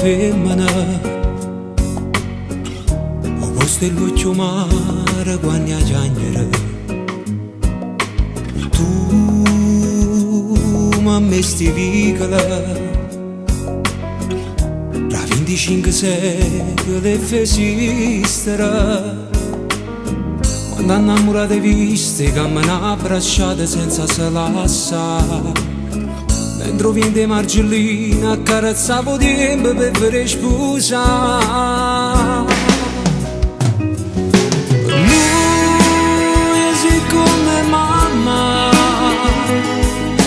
femmina, o posto il luccio mare quando a giagnere. Tu m'ammesti piccola, tra 25 secoli esistere. Quando innamorate viste camminare abbracciate senza se lassare, dentro vinte margellina accarezzavo tempo per vedere sposare. Per noi sei come mamma,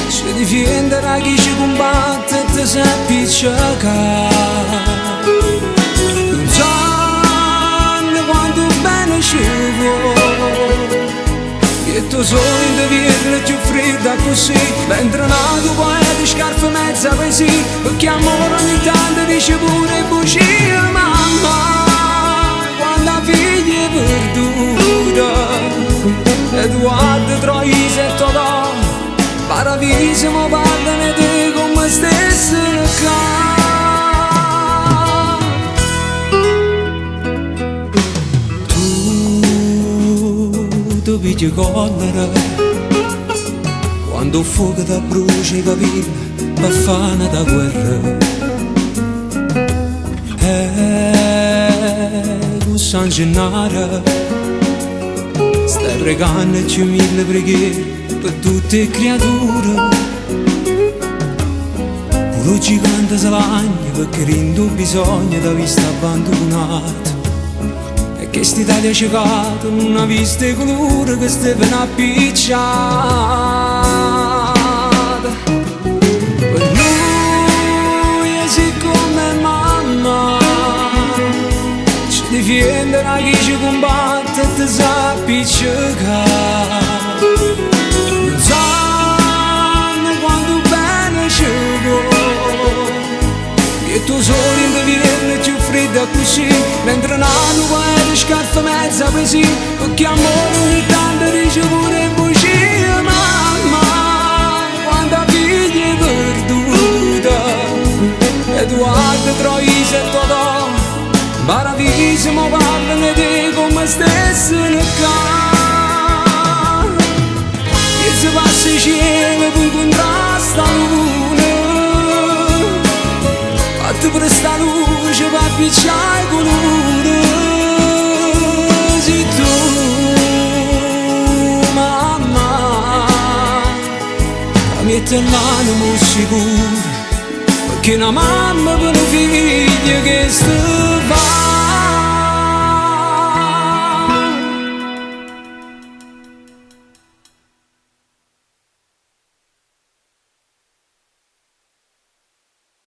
se difenderà chi ci combatte e ti senti cercare. Non sanno quanto bene ci vuoi, che tu soli devi più fredda così, mentre nato poi di scarpe mezza così, perché amore ogni tanto dice pure bugie. Mamma, quando la figlia è perduta, Edoardo Troisi e Totò, paravisiamo parlane te con me stesso qua. Tu pigli collera quando il fuoco ti brucia i capelli per fare da guerra. Con San Gennaro stai pregando e ci mille preghiere per tutte le creature. Pure il gigante se lagna perché rendo bisogno da vista abbandonato. Che st'Italia ci cade non ha visto i colori che stavano appicciati. Per noi sei come mamma, ci difenderà chi ci combatte e ti sa appiccicare. Non sanno quanto bene ci vuoi, che tu soli in viene più fredda così, mentre nano poi di scarpe mezza così, perché amore ogni tanto dice pure bugie. Mamma, quando la figlia è perduta, Edoardo Troisi e Totò, paravisiamo parlane te con me stesso nel cane. Che si passa il cielo con contrasta luna, fatti per sta luce per appicciare il colore. Sei tu, mamma, la mette l'animo sicuro, perché una mamma per un figlio che sta va.